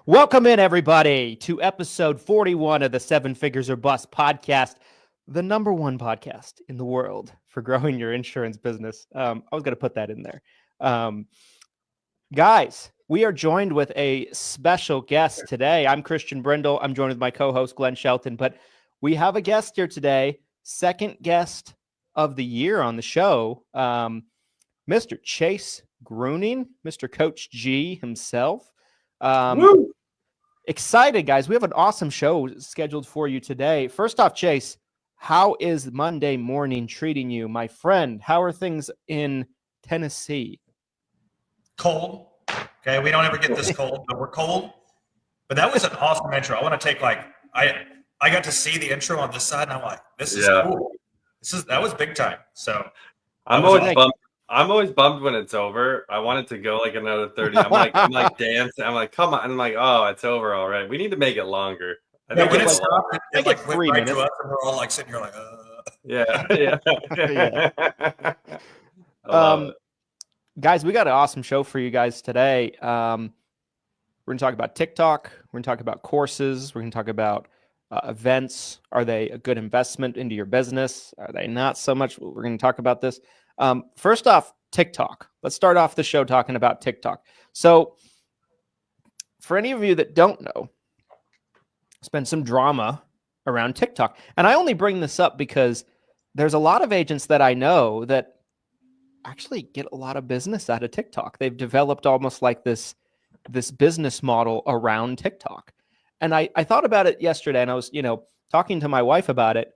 Welcome in, everybody, to episode 41 of the Seven Figures or Bust podcast, the number one podcast in the world for growing your insurance business. I was going to put that in there. Guys, we are joined with a special guest today. I'm Christian Brindle. I'm joined with my co-host, Glen Shelton, but we have a guest here today, second guest of the year on the show, Mr. Chase Gruening, Mr. Coach G himself. Excited, guys. We have an awesome show scheduled for you today. First off, Chase, how is Monday morning treating you, my friend? How are things in Tennessee? Cold. Okay, we don't ever get this cold, but we're cold. But that was an awesome intro. I want to take I got to see the intro on this side, and I'm like, this is cool. That was big time. So I'm always bummed when it's over. I want it to go like another 30. I'm like dancing. I'm like, come on. I'm like, oh, it's over already. We need to make it longer. I think when it stopped, it like went right to us, and we're all like sitting here like, Yeah. Guys, we got an awesome show for you guys today. We're going to talk about TikTok. We're going to talk about courses. We're going to talk about events. Are they a good investment into your business? Are they not so much? We're going to talk about this. First off, TikTok. Let's start off the show talking about TikTok. So for any of you that don't know, there's been some drama around TikTok. And I only bring this up because there's a lot of agents that I know that actually get a lot of business out of TikTok. They've developed almost like this business model around TikTok. And I thought about it yesterday, and I was, talking to my wife about it.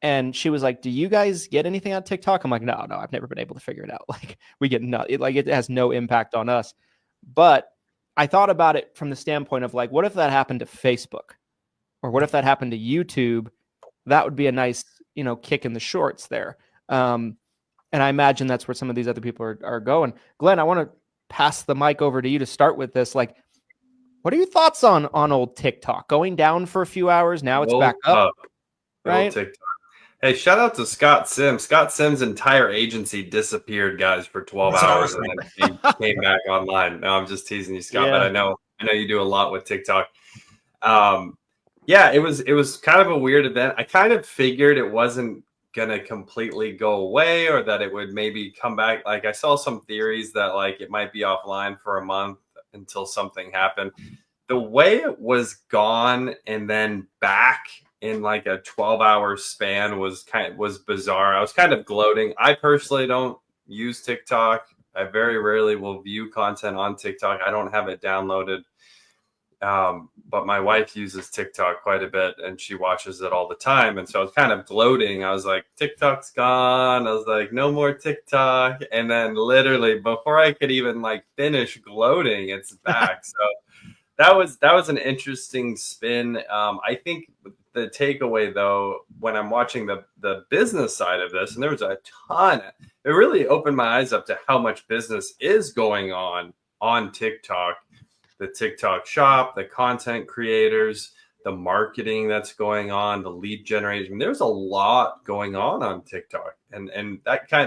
And she was like, do you guys get anything on TikTok? I'm like, no, I've never been able to figure it out. Like we get it has no impact on us. But I thought about it from the standpoint of like, what if that happened to Facebook? Or what if that happened to YouTube? That would be a nice, kick in the shorts there. And I imagine that's where some of these other people are going. Glenn, I want to pass the mic over to you to start with this. Like, what are your thoughts on old TikTok? Going down for a few hours, now it's back up. Right? TikTok. Hey, shout out to Scott Sims. Scott Sims' entire agency disappeared, guys, for 12 hours, and then he came back online. No, I'm just teasing you, Scott, but I know you do a lot with TikTok. It was kind of a weird event. I kind of figured it wasn't gonna completely go away, or that it would maybe come back. Like I saw some theories that like it might be offline for a month until something happened. The way it was gone and then back in like a 12-hour span was bizarre. I was kind of gloating. I personally don't use TikTok. I very rarely will view content on TikTok. I don't have it downloaded. But my wife uses TikTok quite a bit, and she watches it all the time. And so I was kind of gloating. I was like, TikTok's gone. I was like, no more TikTok. And then literally before I could even like finish gloating, it's back. So that was an interesting spin. I think the takeaway, though, when I'm watching the business side of this, and there was a ton, it really opened my eyes up to how much business is going on TikTok, the TikTok shop, the content creators, the marketing that's going on, the lead generation. There's a lot going on TikTok. And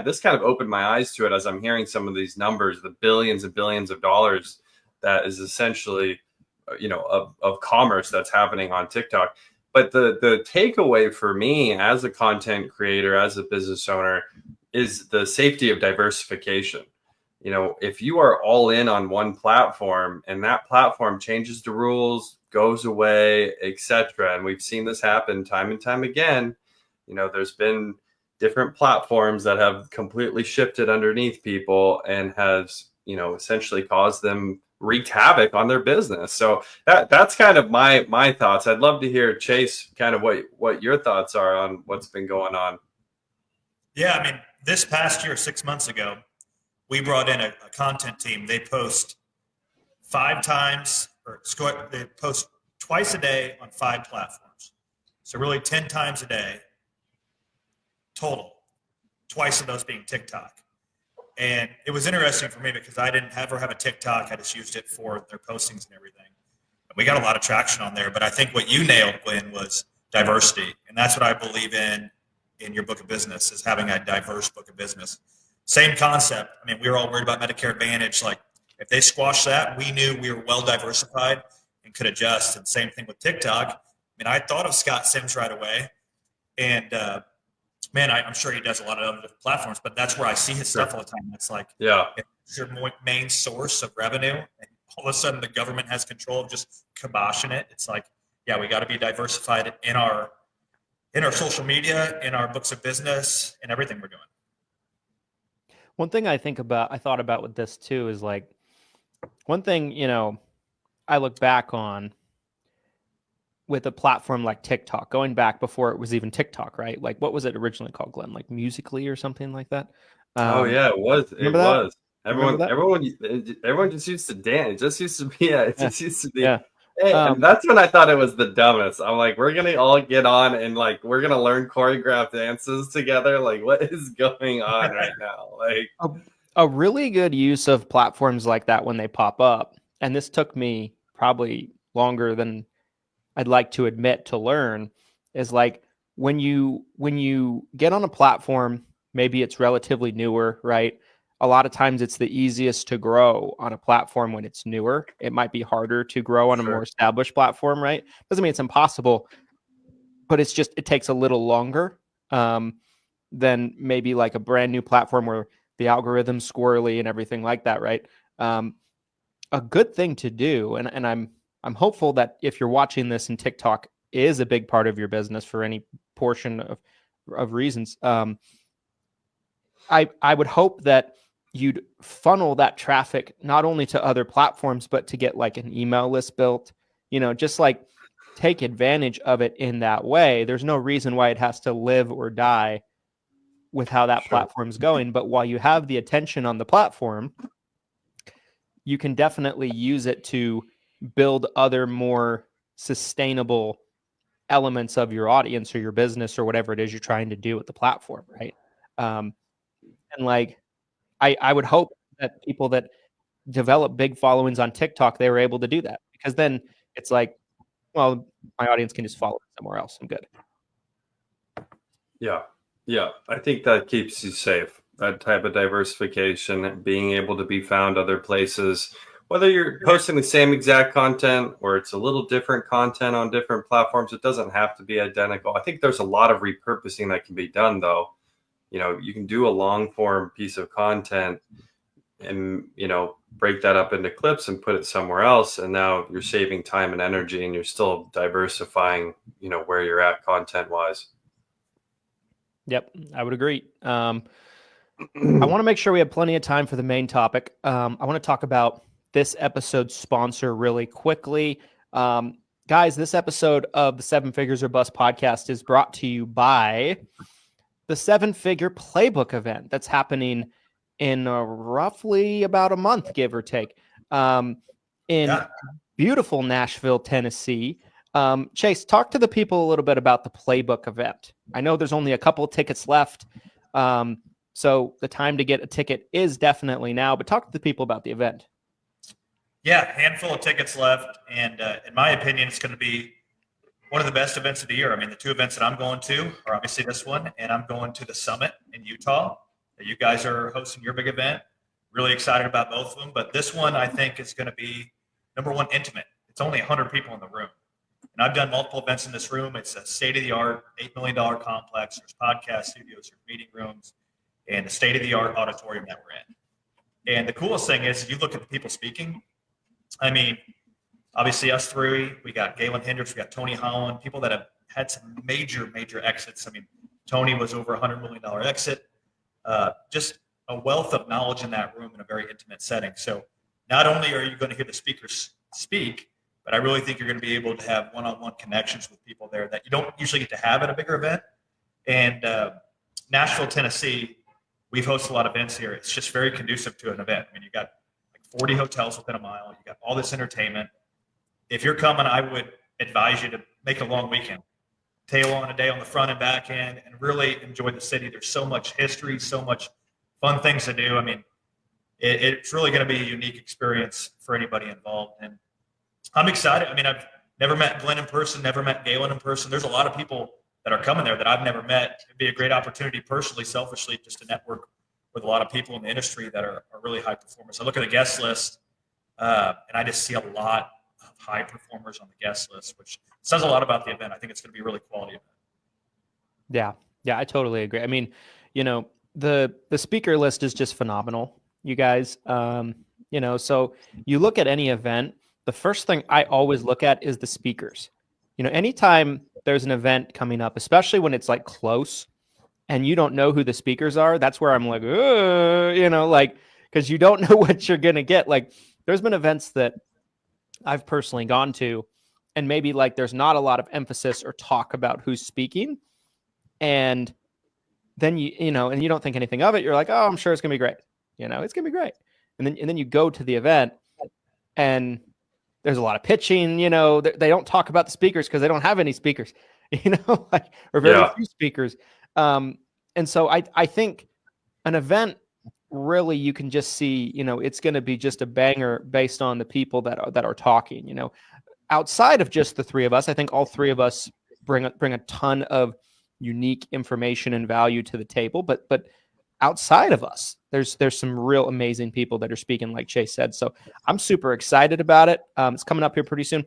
this kind of opened my eyes to it as I'm hearing some of these numbers, the billions and billions of dollars that is essentially, of commerce that's happening on TikTok. But the takeaway for me as a content creator, as a business owner, is the safety of diversification. If you are all in on one platform and that platform changes the rules, goes away, etc., and we've seen this happen time and time again, there's been different platforms that have completely shifted underneath people and has, essentially caused them wreaked havoc on their business. So that's kind of my thoughts. I'd love to hear, Chase, kind of what your thoughts are on what's been going on. Yeah, I mean, this past year, 6 months ago, we brought in a content team. They post 5 times, they post twice a day on 5 platforms. So really 10 times a day total, twice of those being TikTok. And it was interesting for me because I didn't ever have a TikTok. I just used it for their postings and everything. And we got a lot of traction on there. But I think what you nailed, Glenn, was diversity. And that's what I believe in your book of business, is having a diverse book of business. Same concept. I mean, we were all worried about Medicare Advantage. Like, if they squashed that, we knew we were well diversified. and could adjust. And same thing with TikTok. I mean, I thought of Scott Sims right away, and man, I'm sure he does a lot of other different platforms, but that's where I see his stuff all the time. It's like, if it's your main source of revenue, and all of a sudden the government has control of just kiboshing it. It's like, yeah, we got to be diversified in our social media, in our books of business, and everything we're doing. One thing I thought about with this too is like, one thing, I look back on with a platform like TikTok, going back before it was even TikTok, right? Like, what was it originally called, Glenn? Like Musical.ly or something like that? It was. It was. Remember Everyone just used to dance. It just used to be. It just used to be. Yeah. And that's when I thought it was the dumbest. I'm like, we're gonna all get on and like we're gonna learn choreographed dances together. Like, what is going on right now? Like, a really good use of platforms like that when they pop up, and this took me probably longer than I'd like to admit to learn, is like when you get on a platform, maybe it's relatively newer, right? A lot of times it's the easiest to grow on a platform when it's newer. It might be harder to grow on a more established platform, right? Doesn't mean it's impossible, but it's just, it takes a little longer than maybe like a brand new platform where the algorithm's squirrely and everything like that, right? A good thing to do, and I'm hopeful that if you're watching this and TikTok is a big part of your business for any portion of reasons, I would hope that you'd funnel that traffic not only to other platforms, but to get like an email list built, just like take advantage of it in that way. There's no reason why it has to live or die with how that platform's going. But while you have the attention on the platform, you can definitely use it to build other more sustainable elements of your audience or your business or whatever it is you're trying to do with the platform, right? And like, I would hope that people that develop big followings on TikTok, they were able to do that, because then it's like, well, my audience can just follow somewhere else. I'm good. Yeah. I think that keeps you safe. That type of diversification, being able to be found other places, whether you're posting the same exact content or it's a little different content on different platforms, it doesn't have to be identical. I think there's a lot of repurposing that can be done, though. You can do a long form piece of content and, break that up into clips and put it somewhere else. And now you're saving time and energy, and you're still diversifying, where you're at content wise. Yep, I would agree. I want to make sure we have plenty of time for the main topic. I want to talk about this episode's sponsor really quickly. Guys, this episode of the 7 Figures or Bust podcast is brought to you by the 7 Figure Playbook event that's happening in roughly about a month, give or take, in beautiful Nashville, Tennessee. Chase, talk to the people a little bit about the Playbook event. I know there's only a couple of tickets left, so the time to get a ticket is definitely now, but talk to the people about the event. Yeah, handful of tickets left, and in my opinion, it's going to be one of the best events of the year. I mean, the 2 events that I'm going to are obviously this one, and I'm going to the Summit in Utah. You guys are hosting your big event. Really excited about both of them, but this one I think is going to be, number one, intimate. It's only 100 people in the room. And I've done multiple events in this room. It's a state-of-the-art $8 million complex. There's podcast studios, there's meeting rooms, and the state-of-the-art auditorium that we're in. And the coolest thing is, if you look at the people speaking, I mean, obviously us three, we got Galen Hendricks, we got Tony Holland, people that have had some major exits. I mean, Tony was over $100 million exit. Just a wealth of knowledge in that room in a very intimate setting. So not only are you going to hear the speakers speak, but I really think you're going to be able to have one-on-one connections with people there that you don't usually get to have at a bigger event. And Nashville, Tennessee, we've hosted a lot of events here. It's just very conducive to an event. I mean, you got like 40 hotels within a mile. You got all this entertainment. If you're coming, I would advise you to make a long weekend. Tail on a day on the front and back end and really enjoy the city. There's so much history, so much fun things to do. I mean, it's really going to be a unique experience for anybody involved. And I'm excited. I mean, I've never met Glenn in person, never met Galen in person. There's a lot of people that are coming there that I've never met. It'd be a great opportunity personally, selfishly, just to network with a lot of people in the industry that are really high performers. I look at the guest list and I just see a lot of high performers on the guest list, which says a lot about the event. I think it's going to be a really quality event. Yeah, I totally agree. I mean, the speaker list is just phenomenal, you guys. So you look at any event, the first thing I always look at is the speakers. Anytime there's an event coming up, especially when it's like close and you don't know who the speakers are, that's where I'm like, because you don't know what you're going to get. Like, there's been events that I've personally gone to, and maybe like there's not a lot of emphasis or talk about who's speaking. And then and you don't think anything of it. You're like, oh, I'm sure it's gonna be great. It's gonna be great. And then you go to the event, and there's a lot of pitching. They don't talk about the speakers because they don't have any speakers. Or very few speakers. And so I think an event, really, you can just see, it's going to be just a banger based on the people that are talking. Outside of just the three of us, I think all three of us bring a ton of unique information and value to the table. But outside of us, there's some real amazing people that are speaking, like Chase said. So I'm super excited about it. It's coming up here pretty soon.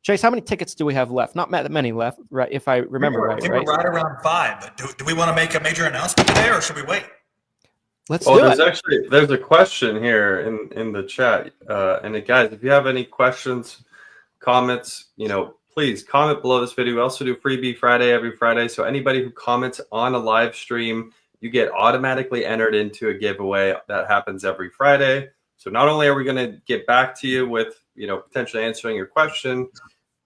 Chase, how many tickets do we have left? Not that many left, right? If I remember right. I think we're right around 5. But do we want to make a major announcement today, or should we wait? Let's do it. There's a question here in the chat. And guys, if you have any questions, comments, please comment below this video. We also do Freebie Friday every Friday. So anybody who comments on a live stream, you get automatically entered into a giveaway that happens every Friday. So not only are we going to get back to you with, potentially answering your question,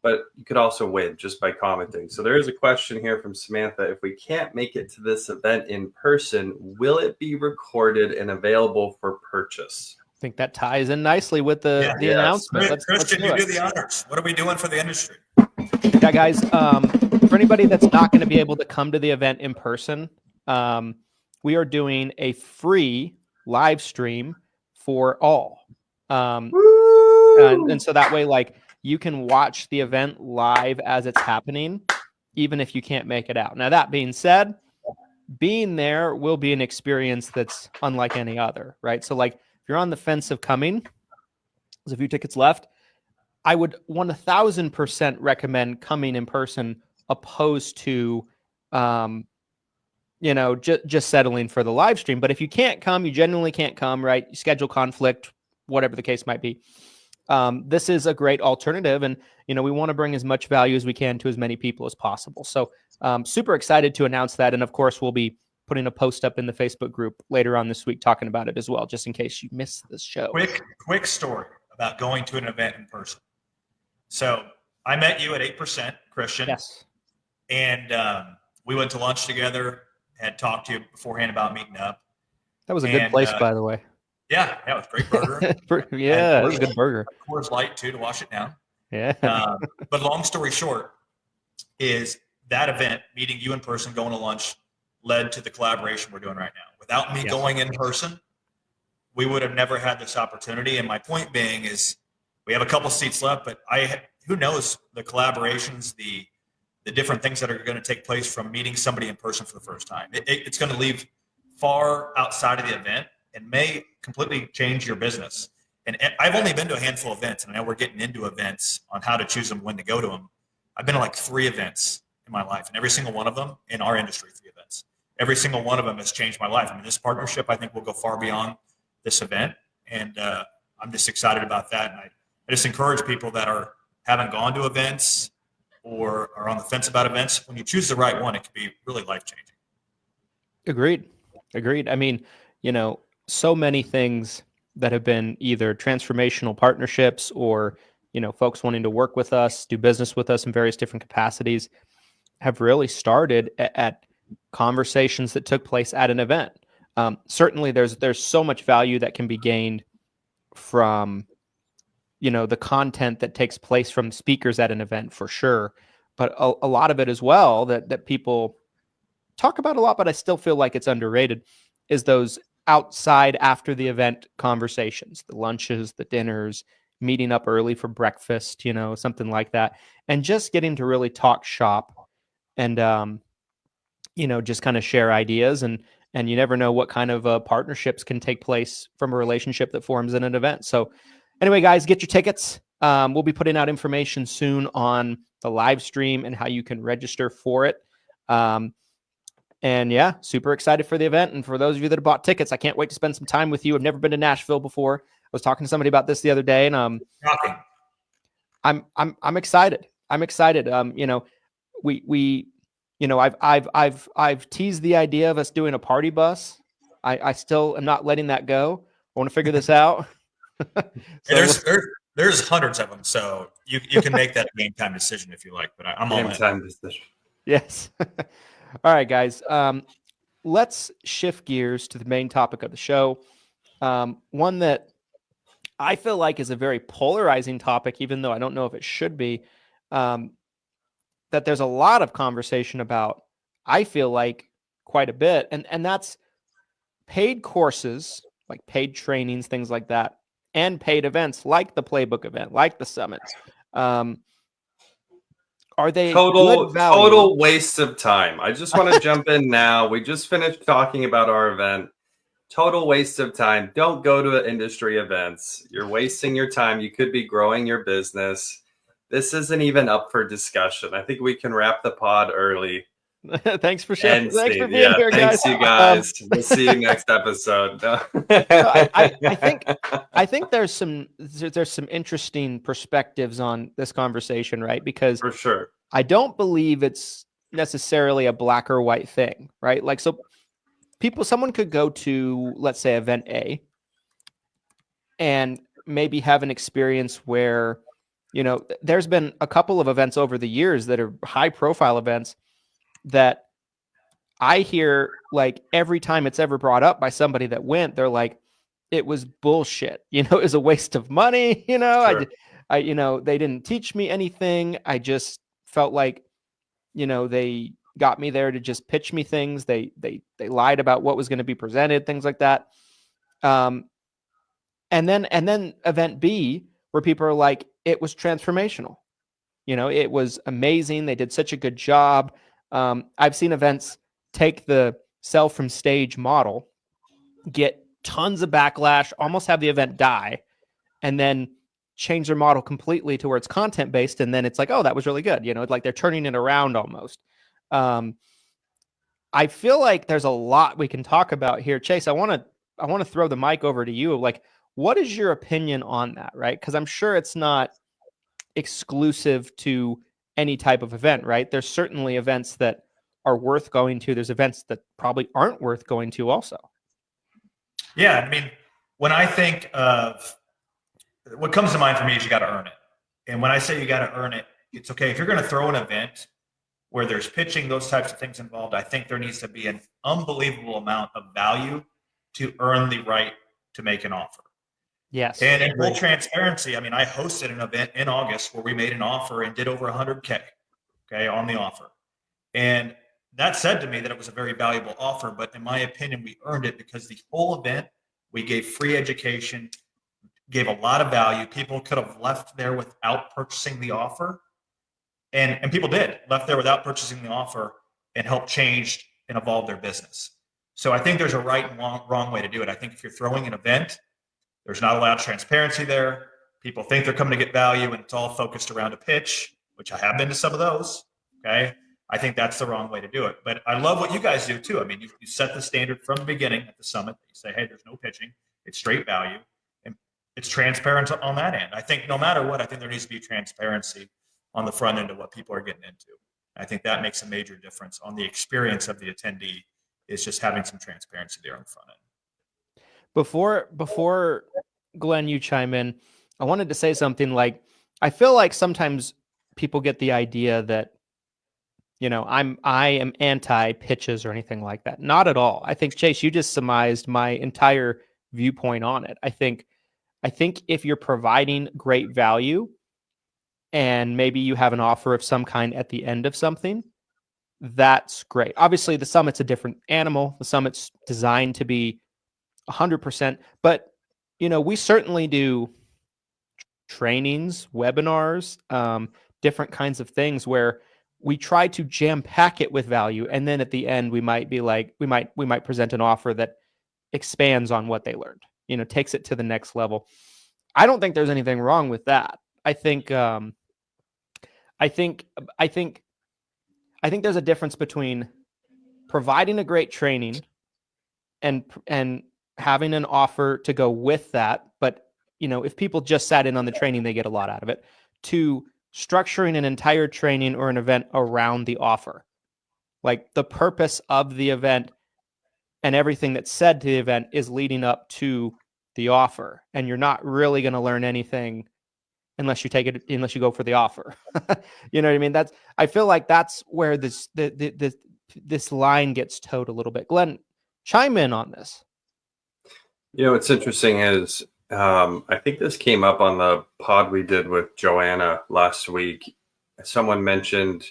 but you could also win just by commenting. So there is a question here from Samantha. If we can't make it to this event in person, will it be recorded and available for purchase? I think that ties in nicely with the announcement. Christian, you do the honors. What are we doing for the industry? Yeah, guys, for anybody that's not going to be able to come to the event in person, we are doing a free live stream for all. And so that way, like, you can watch the event live as it's happening, even if you can't make it out. Now, that being said, being there will be an experience that's unlike any other, right? So, like, if you're on the fence of coming, there's a few tickets left, I would 1,000% recommend coming in person, opposed to, just settling for the live stream. But if you can't come, you genuinely can't come, right? Schedule conflict, whatever the case might be. This is a great alternative, and we want to bring as much value as we can to as many people as possible. So super excited to announce that, and of course we'll be putting a post up in the Facebook group later on this week talking about it as well, just in case you missed this show. Quick story about going to an event in person. So I met you at 8%, Christian. Yes. And we went to lunch together, had talked to you beforehand about meeting up. That was a good place, by the way. Yeah, it was a great burger. Yeah, it was a good burger. Coors Light, too, to wash it down. Yeah. But long story short is that event, meeting you in person, going to lunch, led to the collaboration we're doing right now. Without me going in person, we would have never had this opportunity. And my point being is we have a couple seats left, but who knows the collaborations, the different things that are going to take place from meeting somebody in person for the first time. It's going to leave far outside of the event and may completely change your business. And I've only been to a handful of events, and I know we're getting into events on how to choose them, when to go to them. I've been to like 3 events in my life, and every single one of them in our industry, 3 events. Every single one of them has changed my life. I mean, this partnership, I think, will go far beyond this event, and I'm just excited about that. And I just encourage people that haven't gone to events or are on the fence about events, when you choose the right one, it can be really life-changing. Agreed. I mean, so many things that have been either transformational partnerships or, folks wanting to work with us, do business with us in various different capacities, have really started at conversations that took place at an event. Certainly there's so much value that can be gained from, the content that takes place from speakers at an event, for sure. But a lot of it as well that people talk about a lot, but I still feel like it's underrated, is those outside after the event conversations, the lunches, the dinners, meeting up early for breakfast, something like that. And just getting to really talk shop and, just kind of share ideas. And you never know what kind of partnerships can take place from a relationship that forms in an event. So anyway, guys, get your tickets. We'll be putting out information soon on the live stream and how you can register for it. And yeah, super excited for the event. And for those of you that have bought tickets, I can't wait to spend some time with you. I've never been to Nashville before. I was talking to somebody about this the other day, and I'm excited. I'm excited. I've teased the idea of us doing a party bus. I still am not letting that go. I want to figure this out. There's hundreds of them, so you can make that a game time decision if you like. But I'm all in. Game time decision. Yes. All right, guys. Let's shift gears to the main topic of the show. One that I feel like is a very polarizing topic, even though I don't know if it should be. That there's a lot of conversation about. I feel like quite a bit, and that's paid courses, like paid trainings, things like that, and paid events like the Playbook event, like the Summit. Are they total waste of time? I just want to jump in now. We just finished talking about our event. Total waste of time. Don't go to industry events. You're wasting your time. You could be growing your business. This isn't even up for discussion. I think we can wrap the pod early. Thanks for sharing. Thanks for being here, guys. Thanks, you guys. We'll see you next episode. I think there's some interesting perspectives on this conversation, right? Because for sure, I don't believe it's necessarily a black or white thing, right? Like, so someone could go to, let's say, event A and maybe have an experience where, there's been a couple of events over the years that are high profile events that I hear, like, every time it's ever brought up by somebody that went, they're like, it was bullshit. It was a waste of money. Sure. They didn't teach me anything. I just felt like, they got me there to just pitch me things. They lied about what was going to be presented, things like that. And then event B, where people are like, it was transformational. It was amazing. They did such a good job. I've seen events take the sell from stage model, get tons of backlash, almost have the event die, and then change their model completely to where it's content based. And then it's like, oh, that was really good. Like they're turning it around almost. I feel like there's a lot we can talk about here. Chase, I want to throw the mic over to you. Like, what is your opinion on that? Right. Because I'm sure it's not exclusive to any type of event, right? There's certainly events that are worth going to. There's events that probably aren't worth going to also. Yeah. I mean, when I think of what comes to mind for me is you got to earn it. And when I say you got to earn it, it's okay. If you're going to throw an event where there's pitching, those types of things involved, I think there needs to be an unbelievable amount of value to earn the right to make an offer. Yes. And in full transparency, I mean, I hosted an event in August where we made an offer and did over 100K, on the offer. And that said to me that it was a very valuable offer, but in my opinion, we earned it because the whole event, we gave free education, gave a lot of value. People could have left there without purchasing the offer. And people did, left there without purchasing the offer and helped change and evolve their business. So I think there's a right and wrong way to do it. I think if you're throwing an event, there's not a lot of transparency there. People think they're coming to get value and it's all focused around a pitch, which I have been to some of those. Okay. I think that's the wrong way to do it. But I love what you guys do too. I mean, you set the standard from the beginning at the summit. You say, hey, there's no pitching. It's straight value. And it's transparent on that end. I think no matter what, I think there needs to be transparency on the front end of what people are getting into. I think that makes a major difference on the experience of the attendee, is just having some transparency there on the front end. Before Glenn, you chime in, I wanted to say something. Like, I feel like sometimes people get the idea that, I am anti pitches or anything like that. Not at all. I think, Chase, you just surmised my entire viewpoint on it. I think if you're providing great value and maybe you have an offer of some kind at the end of something, that's great. Obviously, the summit's a different animal. The summit's designed to be 100%, but we certainly do trainings, webinars, different kinds of things where we try to jam pack it with value, and then at the end we might be like, we might present an offer that expands on what they learned, takes it to the next level. I don't think there's anything wrong with that. there's a difference between providing a great training and having an offer to go with that. But, if people just sat in on the training, they get a lot out of it, to structuring an entire training or an event around the offer. Like, the purpose of the event and everything that's said to the event is leading up to the offer. And you're not really going to learn anything unless you go for the offer. You know what I mean? I feel like that's where this line gets towed a little bit. Glenn, chime in on this. What's interesting is I think this came up on the pod we did with Joanna last week. Someone mentioned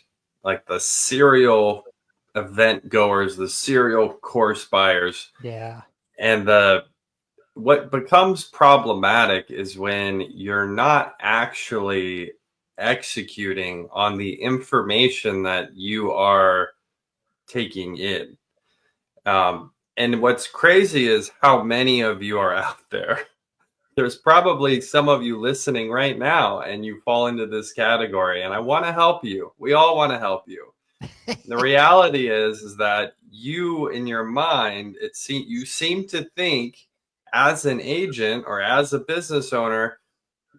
like the serial event goers, the serial course buyers. Yeah. And what becomes problematic is when you're not actually executing on the information that you are taking in. And what's crazy is how many of you are out there. There's probably some of you listening right now and you fall into this category, and I want to help you. We all want to help you. The reality is that you, in your mind, you seem to think as an agent or as a business owner,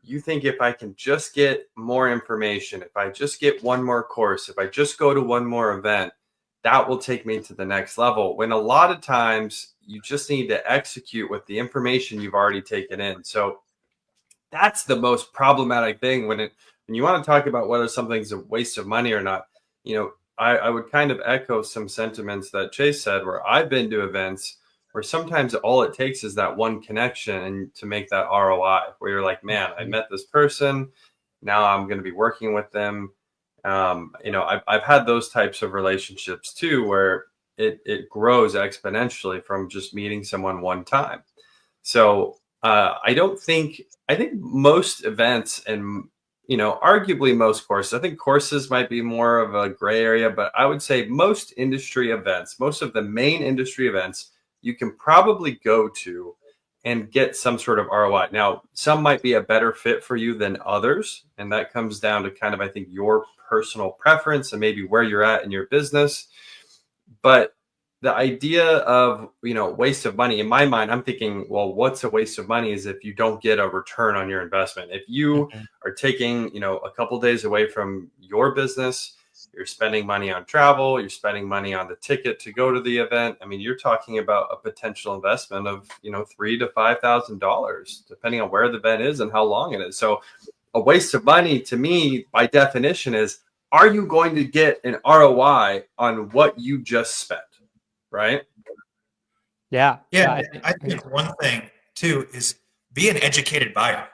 you think if I can just get more information, if I just get one more course, if I just go to one more event, that will take me to the next level. When a lot of times you just need to execute with the information you've already taken in. So that's the most problematic thing when you want to talk about whether something's a waste of money or not. I would kind of echo some sentiments that Chase said, where I've been to events where sometimes all it takes is that one connection and to make that ROI, where you're like, man, I met this person. Now I'm going to be working with them. I've had those types of relationships too, where it grows exponentially from just meeting someone one time. So I think most events and, arguably most courses, I think courses might be more of a gray area, but I would say most industry events, most of the main industry events, you can probably go to and get some sort of ROI. Now, some might be a better fit for you than others. And that comes down to kind of, I think, your personal preference and maybe where you're at in your business. But the idea of, waste of money, in my mind, I'm thinking, well, what's a waste of money is if you don't get a return on your investment. If you are taking, a couple days away from your business, you're spending money on travel, you're spending money on the ticket to go to the event. I mean, you're talking about a potential investment of, $3,000 to $5,000, depending on where the event is and how long it is. So a waste of money to me, by definition, is, are you going to get an ROI on what you just spent? Right? Yeah. Yeah. I think one thing too is be an educated buyer.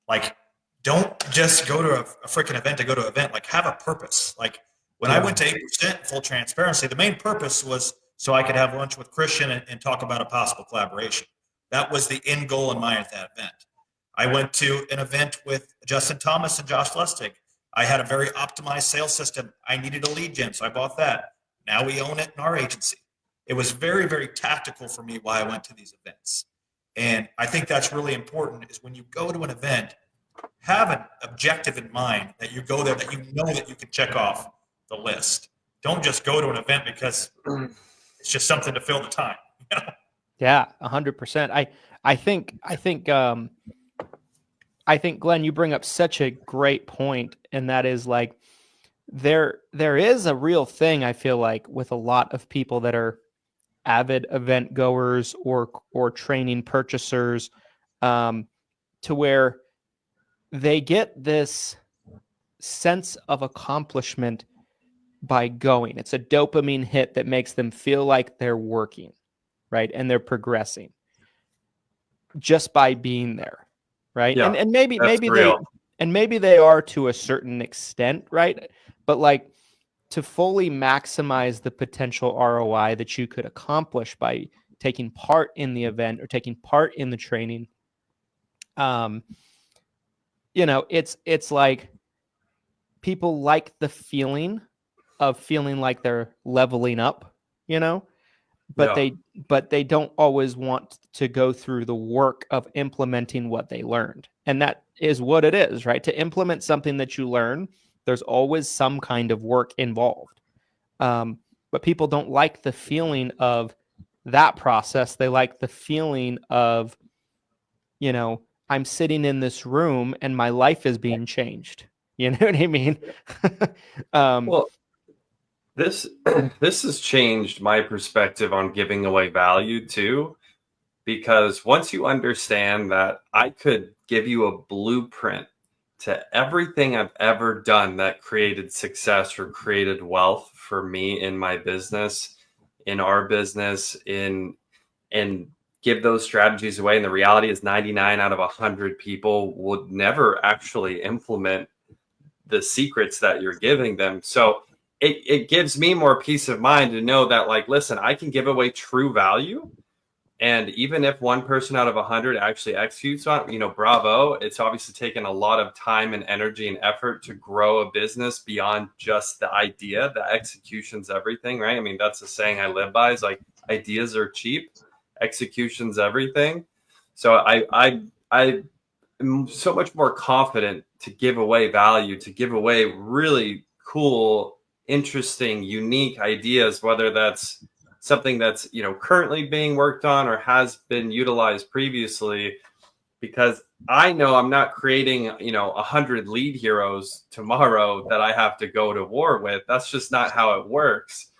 Like, don't just go to a freaking event to go to an event. Like, have a purpose. Like, when I went to 8%, full transparency, the main purpose was so I could have lunch with Christian and talk about a possible collaboration. That was the end goal in mind at that event. I went to an event with Justin Thomas and Josh Lustig. I had a very optimized sales system. I needed a lead gen, so I bought that. Now we own it in our agency. It was very, very tactical for me why I went to these events. And I think that's really important, is when you go to an event, have an objective in mind that you go there, that you know that you can check off the list. Don't just go to an event because it's just something to fill the time. Yeah, 100%. I think Glenn, you bring up such a great point, and that is like there is a real thing, I feel like, with a lot of people that are avid event goers or training purchasers, to where they get this sense of accomplishment by going. It's a dopamine hit that makes them feel like they're working, right? And they're progressing just by being there, right? Yeah, and maybe they are to a certain extent, right? But like, to fully maximize the potential ROI that you could accomplish by taking part in the event or taking part in the training, it's like people like the feeling of feeling like they're leveling up, but they don't always want to go through the work of implementing what they learned. And is what it is, right? To implement something that you learn, there's always some kind of work involved. But people don't like the feeling of that process. They like the feeling of, you know, I'm sitting in this room and my life is being changed. You know what I mean? Well, this has changed my perspective on giving away value too, because once you understand that I could give you a blueprint to everything I've ever done that created success or created wealth for me in my business, in our business, and give those strategies away. And the reality is 99 out of 100 people would never actually implement the secrets that you're giving them. So it gives me more peace of mind to know that, like, listen, I can give away true value. And even if one person out of 100 actually executes on, bravo. It's obviously taken a lot of time and energy and effort to grow a business beyond just the idea. The execution's everything, right? I mean, that's a saying I live by, is like, ideas are cheap, execution's everything. So I am so much more confident to give away value, to give away really cool, interesting, unique ideas, whether that's something that's currently being worked on or has been utilized previously, because I know I'm not creating 100 lead heroes tomorrow that I have to go to war with. That's just not how it works.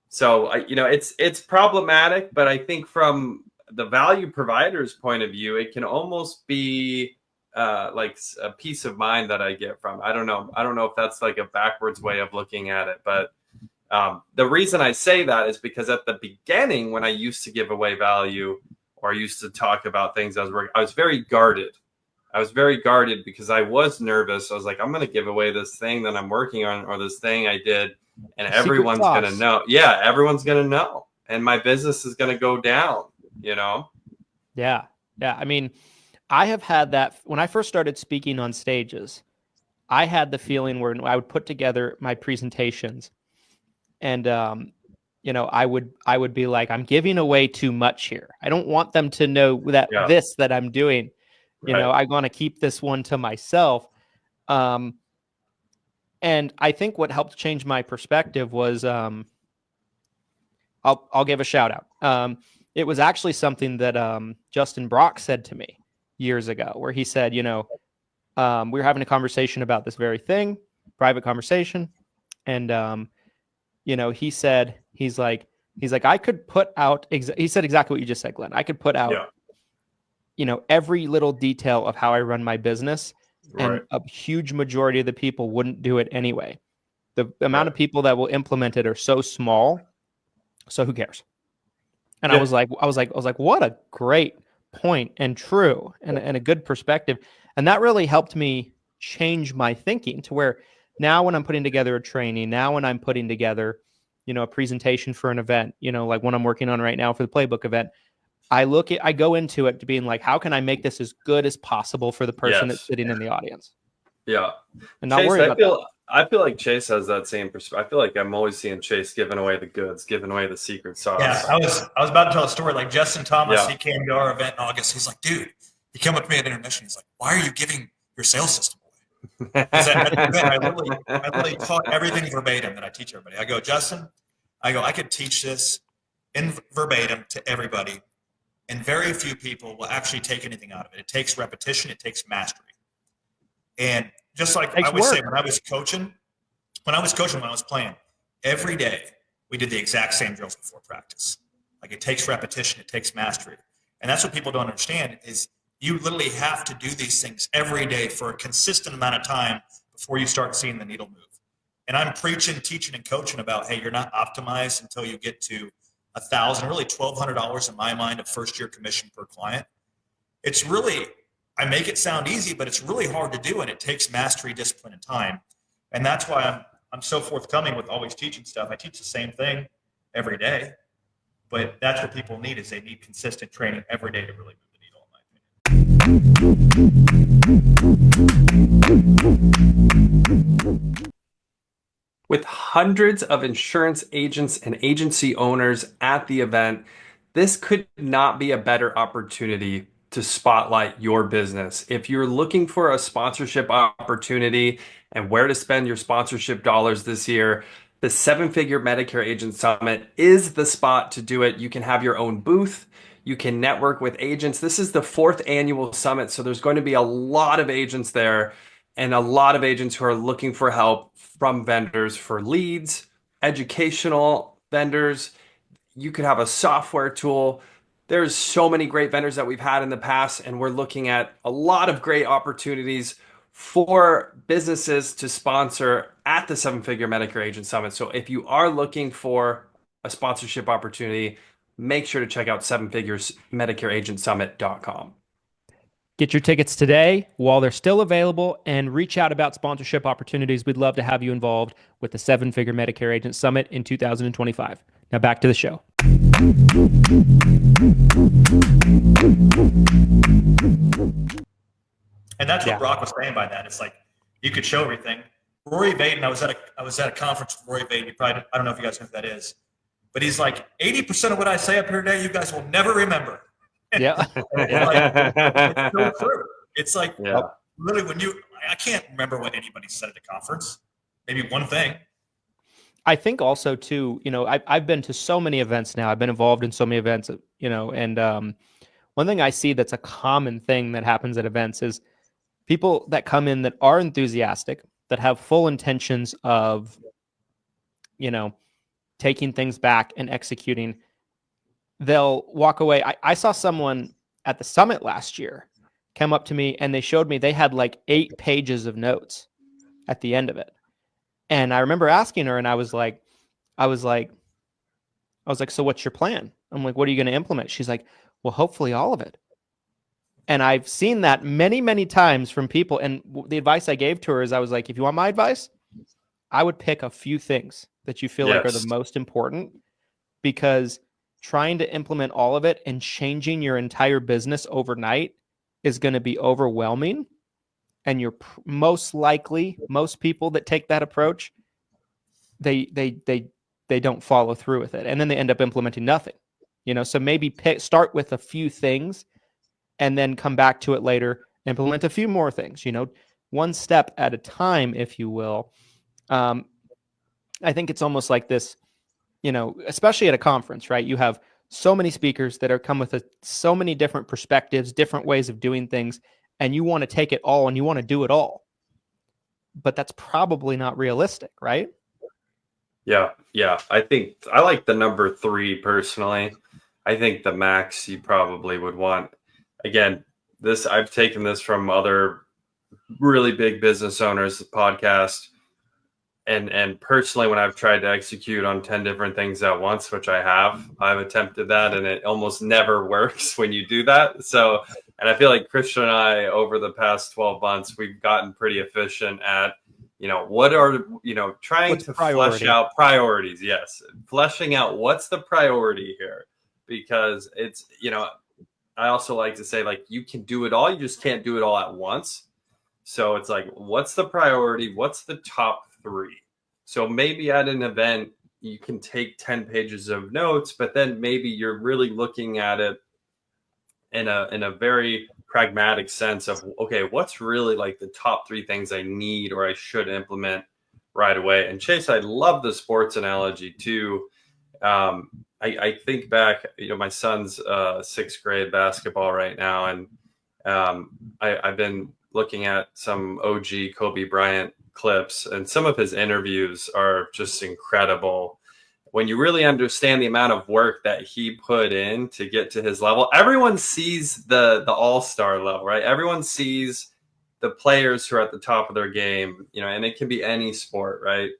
So it's problematic, but I think from the value provider's point of view, it can almost be like a peace of mind that I get from. I don't know if that's like a backwards way of looking at it, but the reason I say that is because at the beginning, when I used to give away value or I used to talk about things I was very guarded. I was very guarded because I was nervous. I was like, I'm going to give away this thing that I'm working on, or this thing I did, and everyone's going to know. Yeah, everyone's going to know. And my business is going to go down, Yeah. Yeah. I mean, I have had that when I first started speaking on stages. I had the feeling where I would put together my presentations, and I would be like, I'm giving away too much here. I don't want them to know that that I'm doing. I want to keep this one to myself. And I think what helped change my perspective was, I'll give a shout out. It was actually something that Justin Brock said to me years ago, where he said, we were having a conversation about this very thing, private conversation, and he said, he's like, I could put out, he said exactly what you just said, Glenn. I could put out, every little detail of how I run my business, and a huge majority of the people wouldn't do it anyway. The amount of people that will implement it are so small. So who cares? And I was like, what a great point, and true, and a good perspective. And that really helped me change my thinking to where now when I'm putting together a training, now when I'm putting together, a presentation for an event, like one I'm working on right now for the playbook event, I go into it to being like, how can I make this as good as possible for the person that's sitting in the audience? Yeah. And not worry about that. I feel like Chase has that same perspective. I feel like I'm always seeing Chase giving away the goods, giving away the secret sauce. Yeah, I was about to tell a story. Like Justin Thomas, he came to our event in August. He's like, dude, he came up to me at intermission. He's like, why are you giving your sales system away? At the event, I literally taught everything verbatim that I teach everybody. I go, Justin, I could teach this in verbatim to everybody, and very few people will actually take anything out of it. It takes repetition. It takes mastery. And just like I always say, when I was coaching, when I was playing, every day we did the exact same drills before practice. Like, it takes repetition, it takes mastery. And that's what people don't understand, is you literally have to do these things every day for a consistent amount of time before you start seeing the needle move. And I'm preaching, teaching, and coaching about, hey, you're not optimized until you get to $1,000, really $1,200 in my mind of first year commission per client. It's really, I make it sound easy, but it's really hard to do, and it takes mastery, discipline, and time. And that's why I'm so forthcoming with always teaching stuff. I teach the same thing every day, but that's what people need, is they need consistent training every day to really move the needle, in my opinion. With hundreds of insurance agents and agency owners at the event, this could not be a better opportunity to spotlight your business. If you're looking for a sponsorship opportunity and where to spend your sponsorship dollars this year, the Seven Figure Medicare Agent Summit is the spot to do it. You can have your own booth. You can network with agents. This is the 4th annual summit, so there's going to be a lot of agents there and a lot of agents who are looking for help from vendors for leads, educational vendors. You could have a software tool. There's so many great vendors that we've had in the past, and we're looking at a lot of great opportunities for businesses to sponsor at the Seven Figure Medicare Agent Summit. So if you are looking for a sponsorship opportunity, make sure to check out sevenfiguresmedicareagentsummit.com. Get your tickets today while they're still available and reach out about sponsorship opportunities. We'd love to have you involved with the Seven Figure Medicare Agent Summit in 2025. Now back to the show. And that's what Brock was saying by that. It's like you could show everything. Rory Vaden, I was at a conference with Rory Vaden. I don't know if you guys know who that is, but he's like 80% of what I say up here today, you guys will never remember. Yeah, it's so true. It's like literally I can't remember what anybody said at the conference. Maybe one thing. I think also too, I've been to so many events now. I've been involved in so many events, and one thing I see that's a common thing that happens at events is people that come in that are enthusiastic, that have full intentions of, taking things back and executing. They'll walk away. I saw someone at the summit last year come up to me and they showed me they had like 8 pages of notes at the end of it. And I remember asking her, and I was like, so what's your plan? I'm like, what are you going to implement? She's like, well, hopefully all of it. And I've seen that many, many times from people. And the advice I gave to her is I was like, if you want my advice, I would pick a few things that you feel like are the most important, because trying to implement all of it and changing your entire business overnight is going to be overwhelming. And you're most people that take that approach, they don't follow through with it. And then they end up implementing nothing, so maybe start with a few things and then come back to it later, implement a few more things, one step at a time, if you will. I think it's almost like this, especially at a conference, right? You have so many speakers that are come with so many different perspectives, different ways of doing things, and you want to take it all and you want to do it all. But that's probably not realistic, right? Yeah. I think I like the number 3 personally. I think the max you probably would want. Again, I've taken this from other really big business owners, the podcast. And personally, when I've tried to execute on 10 different things at once, which I've attempted that, and it almost never works when you do that. So, and I feel like Christian and I, over the past 12 months, we've gotten pretty efficient at, trying to flesh out priorities. Yes. Fleshing out what's the priority here, because it's, I also like to say, like, you can do it all. You just can't do it all at once. So it's like, what's the priority? What's the top 3? So maybe at an event, you can take 10 pages of notes, but then maybe you're really looking at it in a very pragmatic sense of, okay, what's really like the top 3 things I need or I should implement right away. And Chase, I love the sports analogy too. I think back, my son's 6th grade basketball right now, and I've been looking at some OG Kobe Bryant clips, and some of his interviews are just incredible. When you really understand the amount of work that he put in to get to his level, everyone sees the all-star level, right? Everyone sees the players who are at the top of their game, and it can be any sport, right?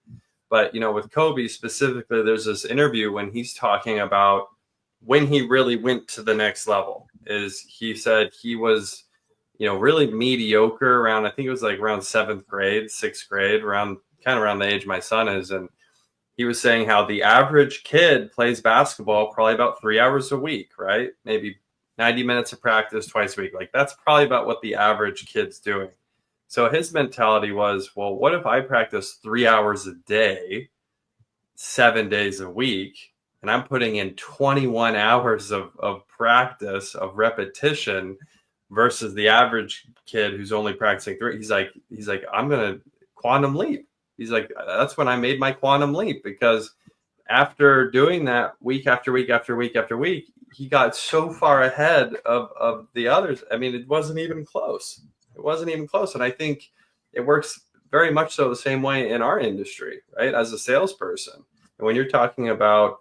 But, with Kobe specifically, there's this interview when he's talking about when he really went to the next level. Is he said he was, really mediocre around, I think it was like around 7th grade, 6th grade, around the age my son is. And he was saying how the average kid plays basketball probably about 3 hours a week, right? Maybe 90 minutes of practice twice a week. Like, that's probably about what the average kid's doing. So his mentality was, well, what if I practice 3 hours a day, 7 days a week, and I'm putting in 21 hours of practice, of repetition, versus the average kid who's only practicing 3. He's like, I'm going to quantum leap. He's like, that's when I made my quantum leap, because after doing that week after week after week after week, he got so far ahead of the others. I mean, it wasn't even close. It wasn't even close. And I think it works very much so the same way in our industry, right? As a salesperson. And when you're talking about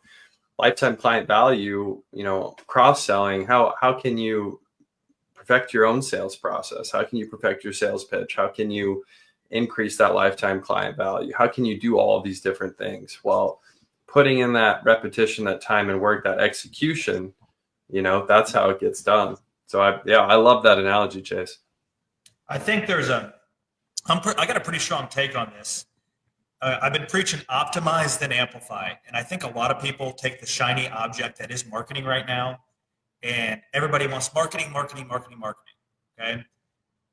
lifetime client value, cross-selling, how can you perfect your own sales process? How can you perfect your sales pitch? How can you increase that lifetime client value? How can you do all of these different things? Well, putting in that repetition, that time and work, that execution, that's how it gets done. So I love that analogy, Chase. I think I got a pretty strong take on this. I've been preaching optimize then amplify. And I think a lot of people take the shiny object that is marketing right now, and everybody wants marketing. Okay.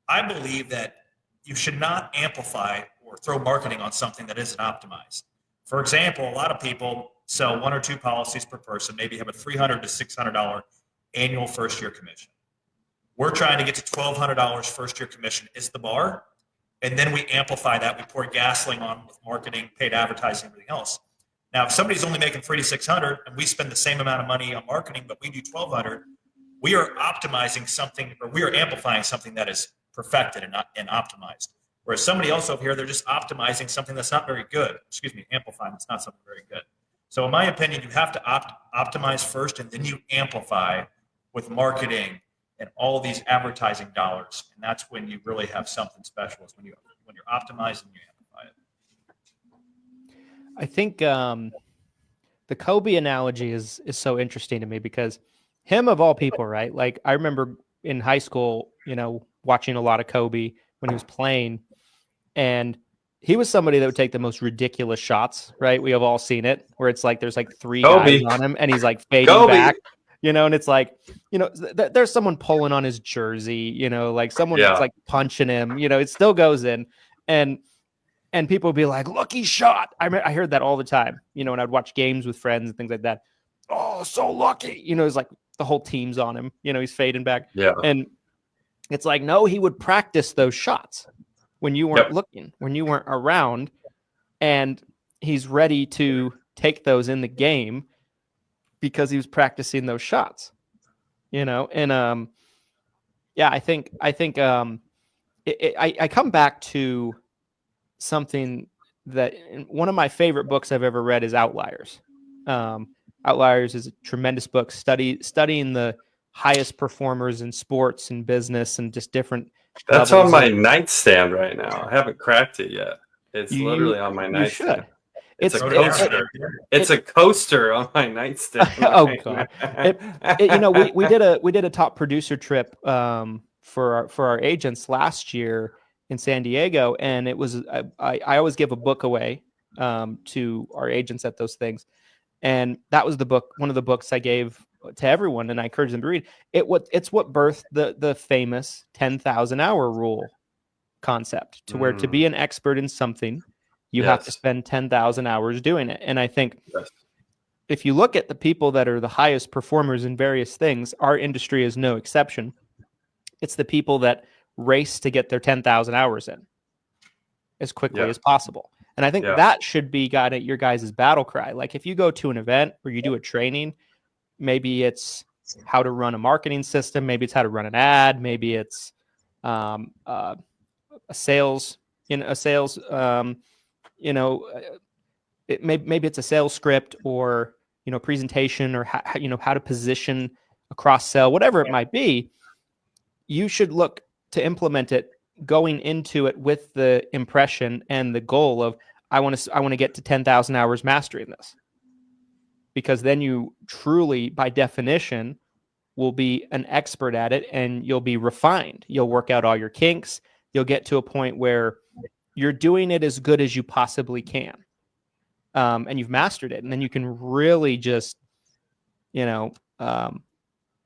I believe that you should not amplify or throw marketing on something that isn't optimized. For example, a lot of people sell 1 or 2 policies per person, maybe have a $300 to $600 annual first year commission. We're trying to get to $1,200 first year commission is the bar. And then we amplify that. We pour gasoline on with marketing, paid advertising, everything else. Now, if somebody's only making $300 to $600 and we spend the same amount of money on marketing, but we do $1,200, we are optimizing something, or we are amplifying something that is perfected and optimized. Whereas somebody else over here, they're just optimizing something that's not very good. Amplifying that's not something very good. So in my opinion, you have to optimize first, and then you amplify with marketing and all these advertising dollars. And that's when you really have something special, is when you're optimizing and you amplify it. I think the Kobe analogy is so interesting to me, because him of all people, right? Like, I remember in high school, watching a lot of Kobe when he was playing, and he was somebody that would take the most ridiculous shots, right? We have all seen it, where it's like there's like 3 Kobe. guys on him and he's like fading Kobe. back, and it's like, there's someone pulling on his jersey, like someone that's like punching him, it still goes in, and people would be like, look, he shot. I heard that all the time, and I'd watch games with friends and things like that. Oh, so lucky, it's like the whole team's on him, he's fading back. Yeah. And it's like, no, he would practice those shots when you weren't looking, when you weren't around, and he's ready to take those in the game because he was practicing those shots, and I think I come back to something that one of my favorite books I've ever read is Outliers. Outliers is a tremendous book studying the highest performers in sports and business and just different. That's on my nightstand right now. I haven't cracked it yet. It's literally on my nightstand. It's a coaster. It's a coaster on my nightstand. Oh God! We did a top producer trip for our agents last year in San Diego, and it was I always give a book away to our agents at those things, and that was one of the books I gave to everyone, and I encourage them to read it. It's what birthed the famous 10,000 hour rule concept, to where to be an expert in something, you have to spend 10,000 hours doing it. And I think if you look at the people that are the highest performers in various things, our industry is no exception. It's the people that race to get their 10,000 hours in as quickly as possible. And I think that should be your guys' battle cry. Like, if you go to an event or you do a training, maybe it's how to run a marketing system, maybe it's how to run an ad, maybe it's a sales, maybe it's a sales script, or presentation, or how to position a cross sell, whatever it might be. You should look to implement it going into it with the impression and the goal of, I want to get to 10,000 hours mastering this, because then you truly, by definition, will be an expert at it, and you'll be refined. You'll work out all your kinks. You'll get to a point where you're doing it as good as you possibly can. And you've mastered it. And then you can really just,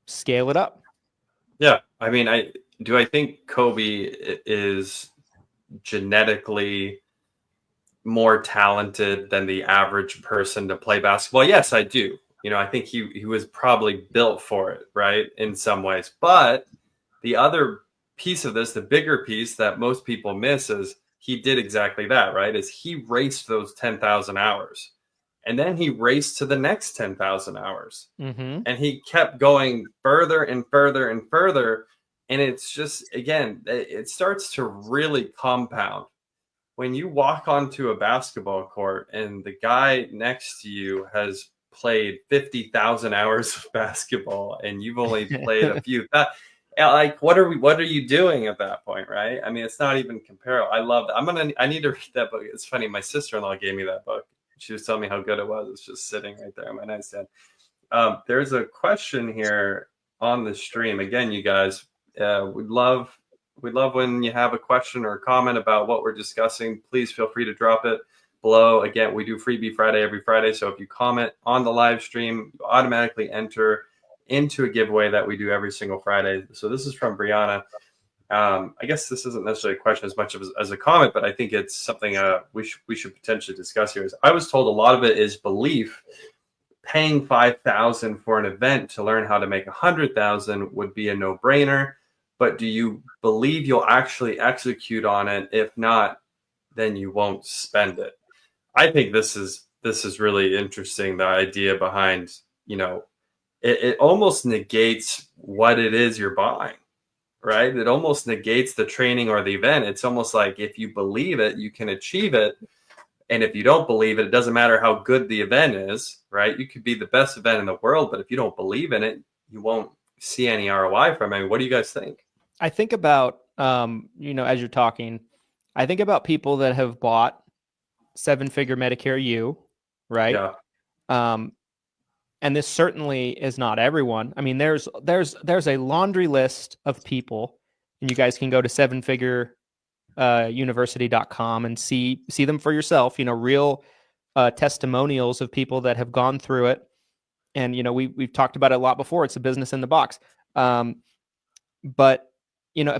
scale it up. Yeah. I mean, I think Kobe is genetically more talented than the average person to play basketball? Yes, I do. I think he was probably built for it, right? In some ways, but the other piece of this, the bigger piece that most people miss, is he did exactly that, right? Is he raced those 10,000 hours, and then he raced to the next 10,000 hours. Mm-hmm. And he kept going further and further and further. And it's just, again, it starts to really compound. When you walk onto a basketball court and the guy next to you has played 50,000 hours of basketball and you've only played a few, like, what are you doing at that point, right? I mean, it's not even comparable. I love that. I need to read that book. It's funny. My sister-in-law gave me that book. She was telling me how good it was. It's just sitting right there on my nightstand. There's a question here on the stream. Again, you guys, we'd love when you have a question or a comment about what we're discussing. Please feel free to drop it below. Again, we do Freebie Friday every Friday. So if you comment on the live stream, you automatically enter into a giveaway that we do every single Friday. So this is from Brianna. I guess this isn't necessarily a question as much as a comment, but I think it's something we should potentially discuss here. I was told a lot of it is belief. Paying $5,000 for an event to learn how to make $100,000 would be a no-brainer. But do you believe you'll actually execute on it? If not, then you won't spend it. I think this is really interesting. The idea behind, it almost negates what it is you're buying. Right? It almost negates the training or the event. It's almost like if you believe it, you can achieve it. And if you don't believe it, it doesn't matter how good the event is, right? You could be the best event in the world, but if you don't believe in it, you won't see any ROI from it. I mean, what do you guys think? I think about, as you're talking, I think about people that have bought 7-figure Medicare U, right? Yeah. And this certainly is not everyone. I mean, there's a laundry list of people, and you guys can go to 7figureuniversity.com and see them for yourself. Real testimonials of people that have gone through it. And we've talked about it a lot before. It's a business in the box. But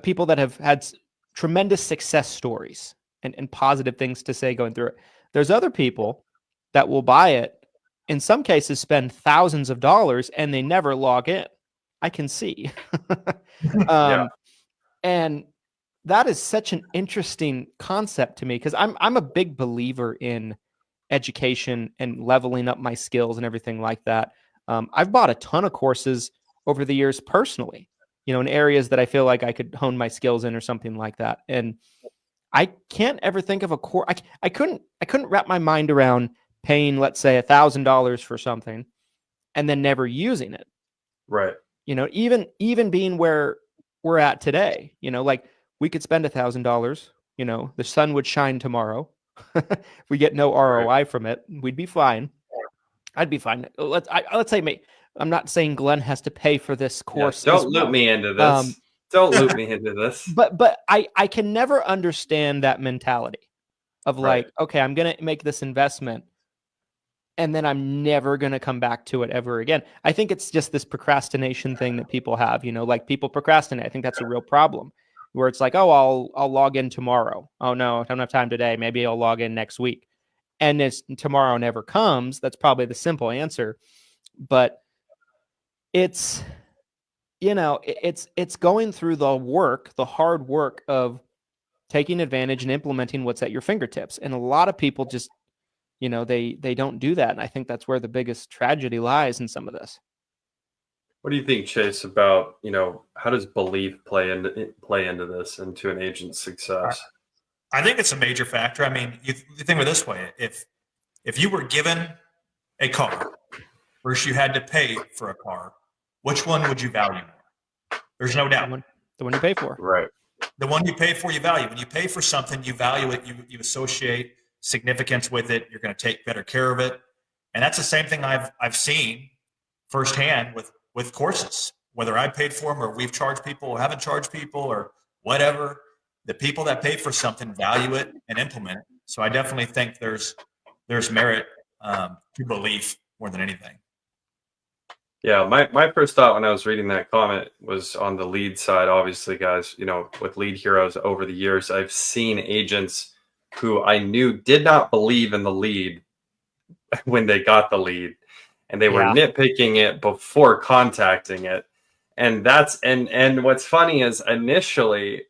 people that have had tremendous success stories and positive things to say going through it. There's other people that will buy it. In some cases, spend thousands of dollars and they never log in. I can see. Yeah. And that is such an interesting concept to me because I'm a big believer in education and leveling up my skills and everything like that. I've bought a ton of courses over the years personally, in areas that I feel like I could hone my skills in or something like that. And I can't ever think of a course. I couldn't wrap my mind around paying, let's say, $1,000 for something and then never using it. Right. Even being where we're at today, like we could spend $1,000, the sun would shine tomorrow. We get no ROI from it. We'd be fine. I'd be fine. Let's say I'm not saying Glenn has to pay for this course. Yeah, don't loop me into this. Don't loop me into this. But I can never understand that mentality of like, okay, I'm going to make this investment and then I'm never going to come back to it ever again. I think it's just this procrastination thing that people have, like people procrastinate. I think that's a real problem where it's like, oh, I'll log in tomorrow. Oh no, I don't have time today. Maybe I'll log in next week. And it's tomorrow never comes. That's probably the simple answer. But it's, it's going through the hard work of taking advantage and implementing what's at your fingertips. And a lot of people just, they don't do that. And I think that's where the biggest tragedy lies in some of this. What do you think, Chase, about, how does belief play into this, into an agent's success? I think it's a major factor. I mean, you think of it this way. If you were given a car versus you had to pay for a car, which one would you value more? There's no doubt. The one you pay for. Right. The one you pay for, you value. When you pay for something, you value it. You associate significance with it. You're going to take better care of it. And that's the same thing I've seen firsthand with courses, whether I paid for them or we've charged people or haven't charged people or whatever. The people that pay for something value it and implement it. So I definitely think there's merit to belief more than anything. Yeah, my first thought when I was reading that comment was on the lead side. Obviously, guys, with Lead Heroes over the years, I've seen agents who I knew did not believe in the lead when they got the lead, and they were nitpicking it before contacting it. And and what's funny is initially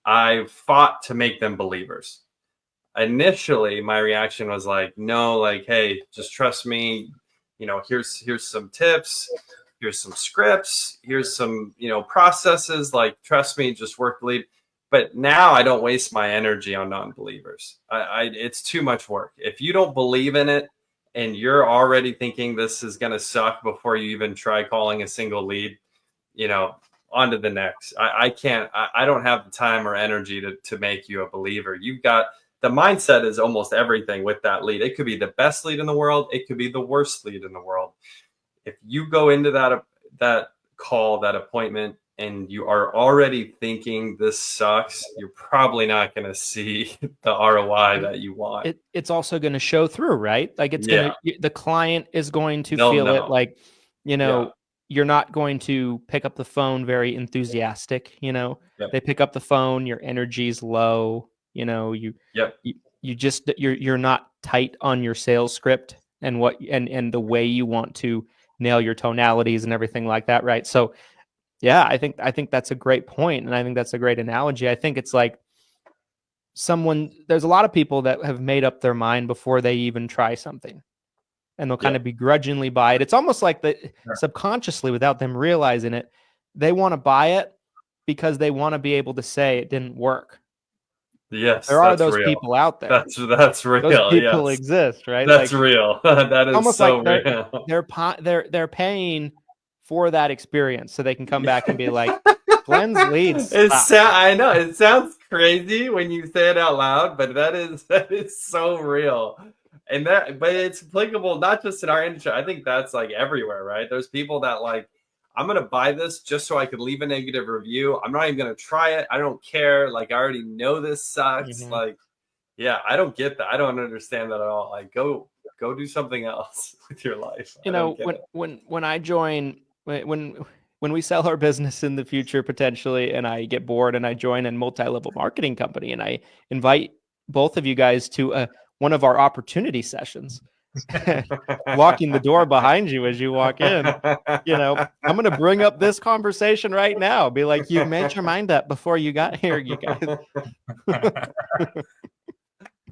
I fought to make them believers. Initially my reaction was like, no, like, hey, just trust me. Here's some tips, here's some scripts, here's some, processes, like, trust me, just work the lead. But now I don't waste my energy on non-believers. It's too much work. If you don't believe in it and you're already thinking this is going to suck before you even try calling a single lead, on to the next. I don't have the time or energy to make you a believer. You've got, the mindset is almost everything with that lead. It could be the best lead in the world. It could be the worst lead in the world. If you go into that call, that appointment, and you are already thinking this sucks, you're probably not going to see the ROI that you want. It's also going to show through, right? Like the client is going to feel it, like, you're not going to pick up the phone very enthusiastic. They pick up the phone, your energy's low. You're not tight on your sales script and and the way you want to nail your tonalities and everything like that, right? So yeah, I think that's a great point, and I think that's a great analogy. I think it's like there's a lot of people that have made up their mind before they even try something, and they'll kind of begrudgingly buy it. It's almost like subconsciously, without them realizing it, they want to buy it because they want to be able to say it didn't work. Yes, there are those people out there. That's real. Those people exist, right? That's real. That is almost so like real. They're paying for that experience so they can come back and be like, Glen's leads. I know it sounds crazy when you say it out loud, but that is so real. But it's applicable not just in our industry. I think that's like everywhere, right? There's people that like, I'm going to buy this just so I could leave a negative review. I'm not even going to try it. I don't care. Like, I already know this sucks. Mm-hmm. Like, yeah, I don't get that. I don't understand that at all. Like, go do something else with your life. When I join, when we sell our business in the future, potentially, and I get bored and I join a multi-level marketing company and I invite both of you guys to one of our opportunity sessions, locking the door behind you as you walk in, I'm going to bring up this conversation right now. Be like, you made your mind up before you got here, you guys.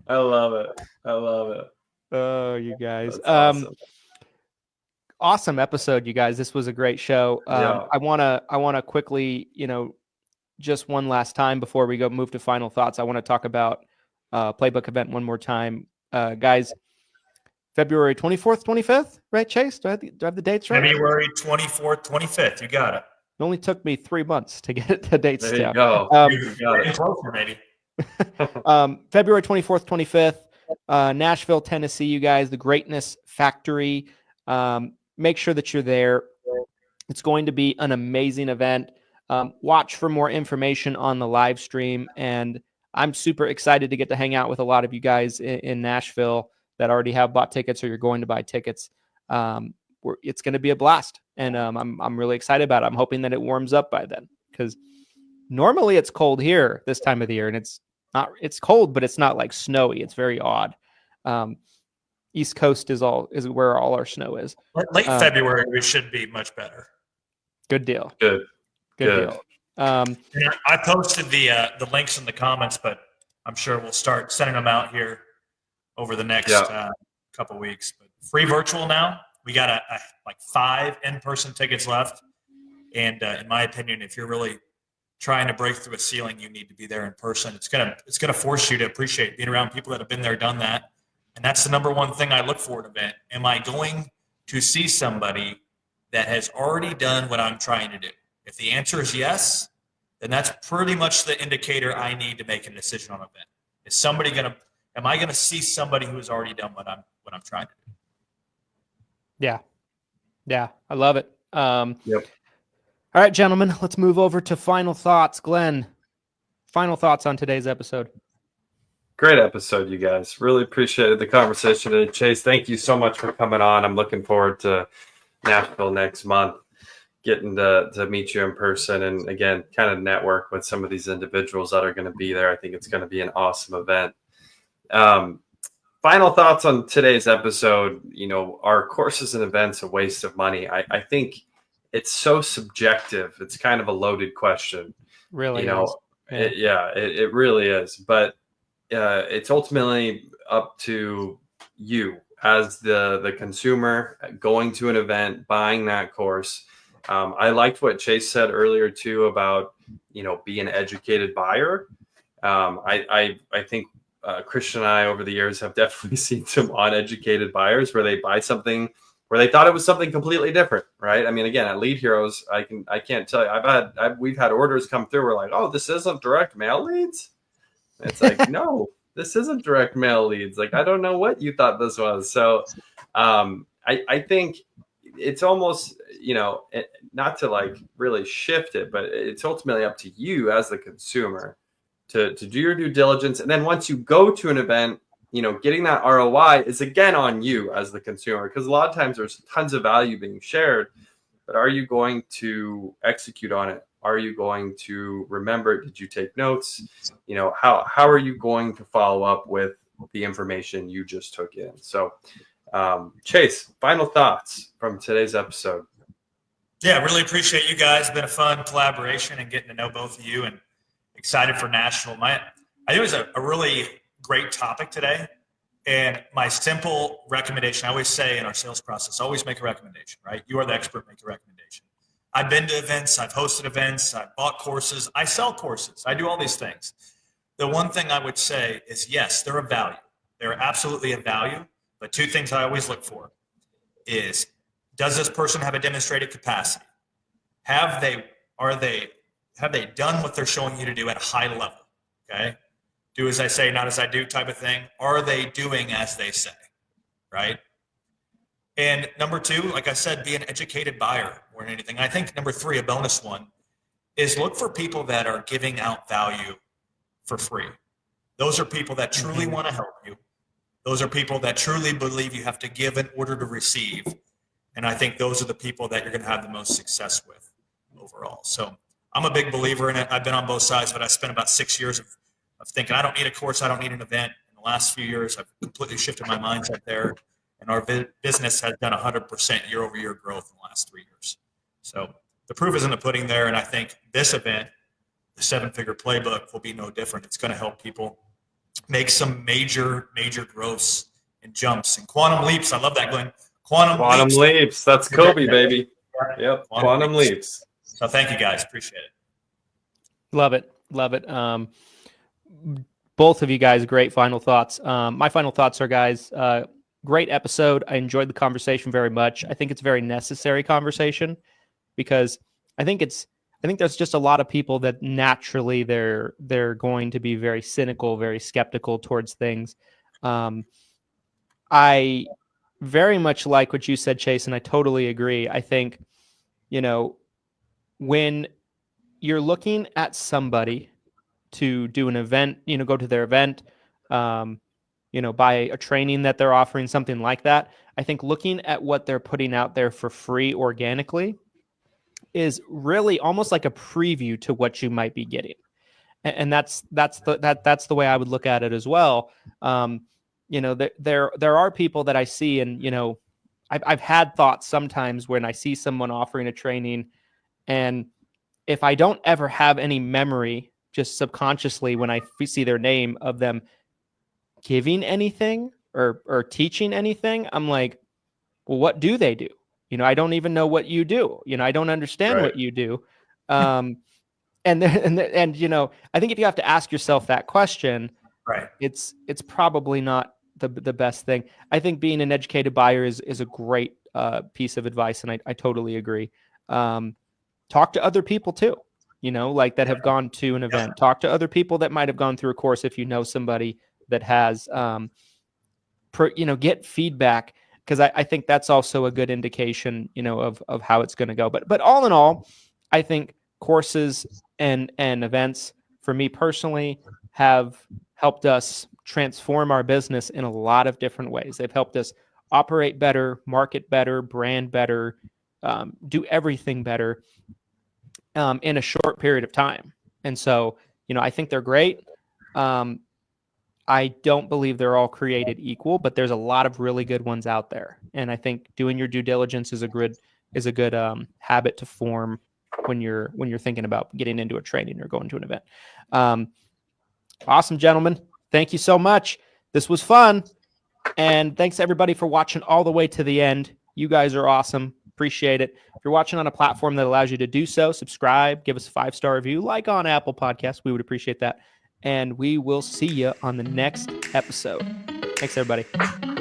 I love it. Oh, you guys. Awesome episode, you guys. This was a great show. I want to quickly, just one last time before we move to final thoughts. I want to talk about Playbook event one more time. Guys, February 24th, 25th, right, Chase? Do I have the dates right? February 24th, 25th. You got it. It only took me 3 months to get the dates down. You got it closer, maybe. February 24th, 25th, Nashville, Tennessee, you guys, the Greatness Factory. Make sure that you're there. It's going to be an amazing event. Watch for more information on the live stream. And I'm super excited to get to hang out with a lot of you guys in Nashville that already have bought tickets or you're going to buy tickets. It's going to be a blast. And I'm really excited about it. I'm hoping that it warms up by then, because normally it's cold here this time of the year, and it's cold, but it's not like snowy. It's very odd. East Coast is where all our snow is. Late February, we should be much better. Good deal. Good deal. I posted the links in the comments, but I'm sure we'll start sending them out here over the next couple weeks. But free virtual now. We got like 5 in-person tickets left. And in my opinion, if you're really trying to break through a ceiling, you need to be there in person. It's gonna force you to appreciate being around people that have been there, done that. And that's the number one thing I look for at an event. Am I going to see somebody that has already done what I'm trying to do? If the answer is yes, then that's pretty much the indicator I need to make a decision on an event. Am I gonna see somebody who has already done what I'm trying to do? Yeah, I love it. Yep. All right, gentlemen, let's move over to final thoughts. Glen, final thoughts on today's episode. Great episode, you guys. Really appreciated the conversation. And Chase, thank you so much for coming on. I'm looking forward to Nashville next month, getting to meet you in person and, again, kind of network with some of these individuals that are going to be there. I think it's going to be an awesome event. Final thoughts on today's episode. Our courses and events a waste of money. I think it's so subjective. It's kind of a loaded question. Really You know, is. Yeah. it really is. But it's ultimately up to you as the consumer going to an event, buying that course. I liked what Chase said earlier too about, be an educated buyer. I think Christian and I over the years have definitely seen some uneducated buyers where they buy something where they thought it was something completely different, right? I mean, again, at Lead Heroes, I can't tell you, we've had orders come through. We're like, oh, this isn't direct mail leads. And it's like, no, this isn't direct mail leads. Like, I don't know what you thought this was. So, I think it's almost, not to like really shift it, but it's ultimately up to you as the consumer to do your due diligence. And then once you go to an event, getting that ROI is again on you as the consumer, because a lot of times there's tons of value being shared, but are you going to execute on it? Are you going to remember it? Did you take notes? How are you going to follow up with the information you just took in? So, Chase, final thoughts from today's episode. Yeah, really appreciate you guys. It's been a fun collaboration and getting to know both of you, and excited for National. I think it was a really great topic today. And my simple recommendation, I always say in our sales process, always make a recommendation, right? You are the expert, make a recommendation. I've been to events, I've hosted events, I've bought courses, I sell courses, I do all these things. The one thing I would say is, yes, they're of value. They're absolutely of value. But two things I always look for is, does this person have a demonstrated capacity? Have they done what they're showing you to do at a high level? Okay. Do as I say, not as I do type of thing. Are they doing as they say? Right. And number two, like I said, be an educated buyer more than anything. I think number three, a bonus one, is look for people that are giving out value for free. Those are people that truly want to help you. Those are people that truly believe you have to give in order to receive. And I think those are the people that you're going to have the most success with overall. So I'm a big believer in it. I've been on both sides, but I spent about 6 years of thinking, I don't need a course, I don't need an event. In the last few years, I've completely shifted my mindset there. And our business has done 100% year-over-year growth in the last 3 years. So the proof is in the pudding there. And I think this event, the 7-figure playbook, will be no different. It's going to help people make some major growths and jumps and quantum leaps. I love that, Glenn. Quantum leaps. That's Kobe, baby. Yep. Quantum leaps. So thank you guys. Appreciate it. Love it. Both of you guys, great final thoughts. My final thoughts are, guys, great episode. I enjoyed the conversation very much. I think it's a very necessary conversation, because I think there's just a lot of people that naturally they're going to be very cynical, very skeptical towards things. I very much like what you said, Chase, and I totally agree. I think, when you're looking at somebody to do an event, go to their event, buy a training that they're offering, something like that, I think looking at what they're putting out there for free organically is really almost like a preview to what you might be getting. And that's the way I would look at it as well. There are people that I see, and, I've had thoughts sometimes when I see someone offering a training, and if I don't ever have any memory, just subconsciously, when I see their name of them giving anything or teaching anything, I'm like, well, what do they do? I don't even know what you do. I don't understand what you do. And I think if you have to ask yourself that question, right, it's probably not the best thing. I think being an educated buyer is a great piece of advice, and I totally agree. Talk to other people too, like that have gone to an event. Talk to other people that might have gone through a course if you know somebody that has, get feedback, because I think that's also a good indication, of how it's going to go. But all in all, I think courses and events, for me personally, have helped us transform our business in a lot of different ways. They've helped us operate better, market better, brand better, do everything better in a short period of time. And so, I think they're great. I don't believe they're all created equal, but there's a lot of really good ones out there. And I think doing your due diligence is a is a good habit to form when you're thinking about getting into a training or going to an event. Awesome, gentlemen. Thank you so much. This was fun. And thanks everybody for watching all the way to the end. You guys are awesome. Appreciate it. If you're watching on a platform that allows you to do so, subscribe, give us a 5-star review, like on Apple Podcasts. We would appreciate that. And we will see you on the next episode. Thanks, everybody.